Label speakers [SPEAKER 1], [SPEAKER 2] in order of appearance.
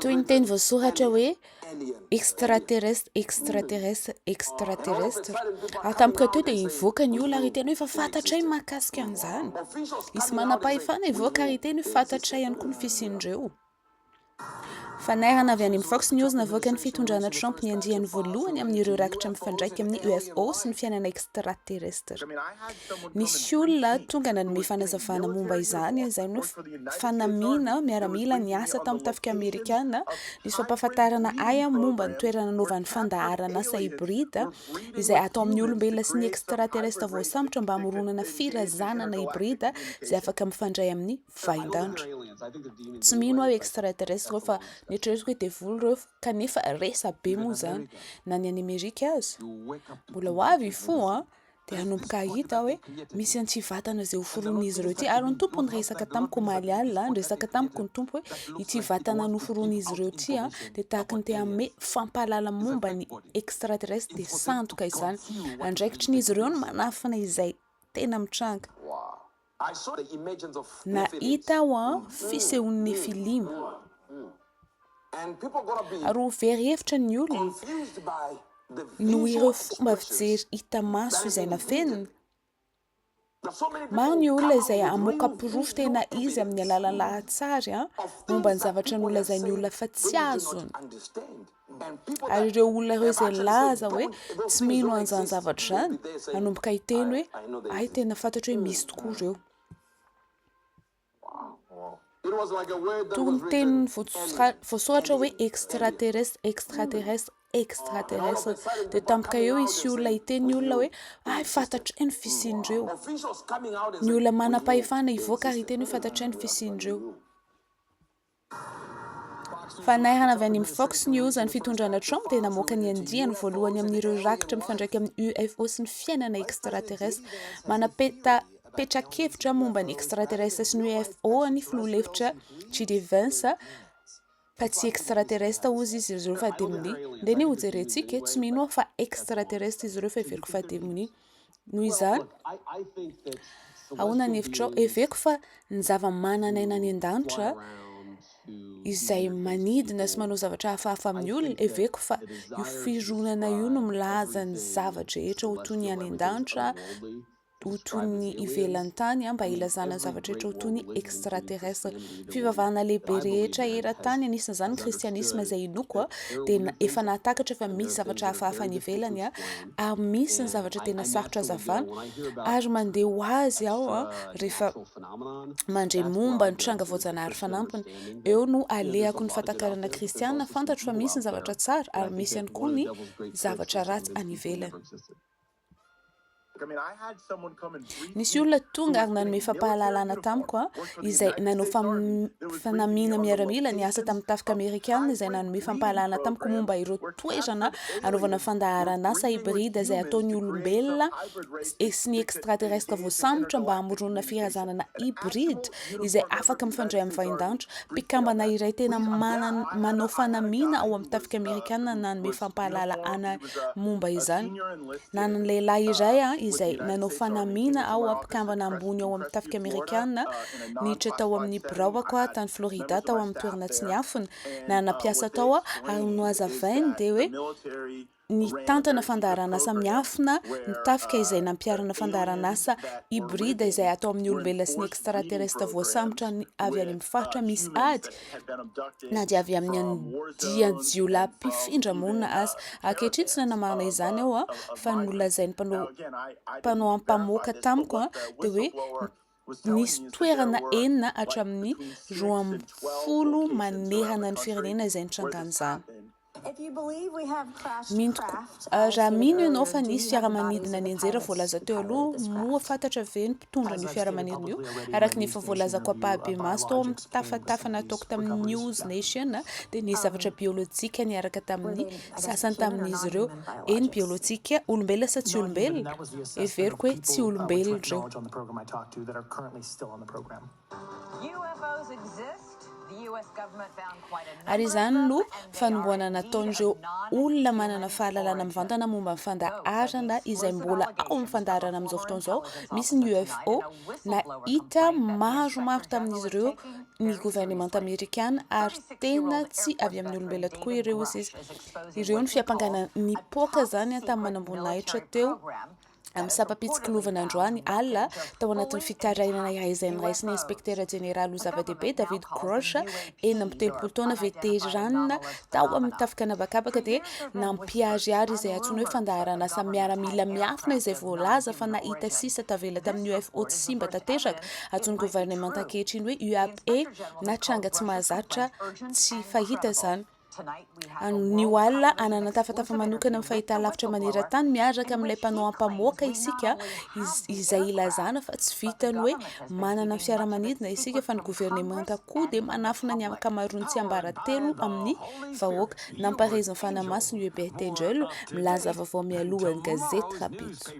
[SPEAKER 1] toy ny teny voasoratra hoe extraterrestre ary tampoka teo dia ivoaka ny olona ary teny hoe fa fantatray mahakasika an'izany isy manam-pahefana ivoaka ary teny hoe fantatray ihany koa ny fisian'ireo Fanairana avy any amin'ny Fox News navoaka ny fitondrana Trump ny andiany voalohany amin'ireo rakitra mifandraika amin'ny UFO sy ny fiainana extraterrestre. Nisy olona tonga nanome fanazavana momba izany izay no fanamiana miaramila ny asa tamin'ny tafika Amerikana nisy fampahafantarana aya momba ny toerana nanaovan'ny fandaharana asa hibrida izay atao amin'ny olombelona sy ny extraterrestre voasambotra mba hamoronana firazanana hibrida izay afaka mifandray amin'ny vahin-danitra. Tsy mino aho extraterrestre fa netreritiko hoe devolo reo kanefa resa be moa zany na ny any Amerika azy mbola ho avy fo dia hanomboka hita hoe misy antsy vatana izay hoforonin'izy ireo ty ary ny tompo ny resaka tamiko omaly alina ny resaka tamiko ny tompo hoe ity vatana noforonin'izy ireo ty dia tahaka ny te hanome fampahalala momba ny extraterrestre dia sandoka izany andraikitrinizy ireo no manafina izay tena mitranga nahita aho fisehoan'ny filima ary ho very hevitra ny olona no ireo fomba fijery hita maso izay nafenina maro ny olona izay amoaka pirofo tena izy amin'ny alalan'ny lahatsary momba ny zavatra nolazain'ny olona fa tsy azony ary ireo olona ireo izay laza hoe tsy mino an'izany zavatra izany hanomboka hiteny hoe ay tena fantatra hoe misy tokoa ireo toy ny teniny voasoratra hoe extraterrestre dia tampoka eo isy olona hiteny olona hoe ay fantatray ny fisian'ireo ny olona manam-pahefana hivoaka ary hiteny hoe fantatray ny fisian'ireo Fanairana avy any amin'ny Fox News ny fitondrana Trump dia namoaka ny andiany voalohany amin'ireo rakitra mifandraika amin'ny UFO sy ny fiainana extraterrestre manapetrakevitra momba ny extraterrestre sy ny UFO ny filoha-hevitra JD Vance fa tsy extraterrestre ozy izy ireo fa demoni dia ny hojerentsika tsy mino fa extraterrestre izy ireo fa everiko fa demoni noho izany ahoana ny hevitrao everiko fa ny zava-mananaina any an-danitra izay manidina sy manao zavatra hafahafa amin'ny olona everiko fa io fironana io no milaza ny zavatra rehetra ho toy ny any an-danitra ho toy ny ivelan'ny tany mba ilazana zavatra rehetra ho toy ny extraterrestre fivavahana lehibe rehetra eran-tany anisan'izany ny kristianisma izay inoko dia efa nahatakatra fa misy zavatra hafahafa ny ivelany ary misy ny zavatra tena sarotra hazavana ary mandeha ho azy aho rehefa mandray momba ny tranga voajanahary fanampiny eo no alehako ny fatakarana kristianina fantatro fa misy ny zavatra tsara ary misy ihany koa ny zavatra ratsy any ivelany nisy olona tonga ary nanome fampahalalana tamiko izay nanao fanamiana miaramila ny asa tamin'ny tafika Amerikana izay nanome fampahalalana tamiko momba ireo toerana anaovana fandaharana asa hibrida izay ataon'ny olombelona sy ny extraterrestre voasambotra mba hamoronana firazanana hibrida izay afaka mifandray amin'ny vahin-danitra mpikambana iray tena manao fanamiana ao amin'ny tafika Amerikana nanome fampahalalana momba izany nanana lehilahy iray izay nanao fanamiana ao mpikambana ambony ao amin'ny tafika Amerikana niditra tao amin'ny Biraoako tany Florida tao amin'ny toerana tsy niafina nanampiasa tao ary no hazavainy dia hoe ny tantana fandaharana asa miafina ny tafika izay nampiarana fandaharana asa hibrida izay atao amin'ny olombelona sy ny extraterrestre voasambotra avy any amin'ny faritra misy ady na dia avy amin'ny andiany jiolampifindra monina azy ankehitriny tsy nanamarina izany ao fa nolazainy mpanao ampamoaka tamiko dia hoe nisy toerana enina hatramin'ny 12 manerana ny firenena izay nitrangan'izany raha mino ianao fa nisy fiaramanidina ny anjera voalaza teo aloha moa fantatra ve ny mpitondra ny fiaramanidina io araka ny efa voalazako apahabe maso tao amin'ny tafatafana ataoko tamin'ny News Nation dia nisy zavatra biolojika niaraka tamin'ny sasany tamin'izy ireo eny biolojika olombelona sa tsy olombelona everiko hoe tsy olombelona ireo Ary izany no fanomboana nataon'ireo olona manana fahalalana mivantana momba ny fandaharana izay mbola ao amin'ny fandaharana amin'izao fotoana izao. Misy ny UFO na hita maromaro tamin'izy ireo ny gouvernement amérikana ary tena tsy avy amin'ny olombelona tokoa ireo izy. Ireo ny fiampanganany nipoaka zany tamin'ny manamboninahitra teo amin'ny sapapitsiky lovana androany alina tao anatin'ny fitarainana izay niraisiny inspektera jeneraly ho zava-dehibe David Grush eny amin'ny telopolo taona veteranina tao amin'ny tafika anabakabaka dia nampiariary izay antsoina hoe fandaharana asa miaramila miafina izay voalaza fa nahita sisa tavela tamin'ny UFO tsy simba tanteraka antsoin'ny gouvernement ankehitriny hoe UAP na tranga tsy mahazatra tsy fahita zany. Ny olona ananatafatafa manokana amin'ny fahitalavitra maneran-tany miaraka amin'ilay mpanao ampamoaka isika izay ilazana fa tsy vitany hoe manana fiaramanidina isika fa ny gouvernement koa dia manafina ny ankamaroany tsy ambaratelo amin'ny vahoaka. Nampahaiziny fanahy masiny UBT Angel milaza vaovao mialohan'ny gazety Rabitso.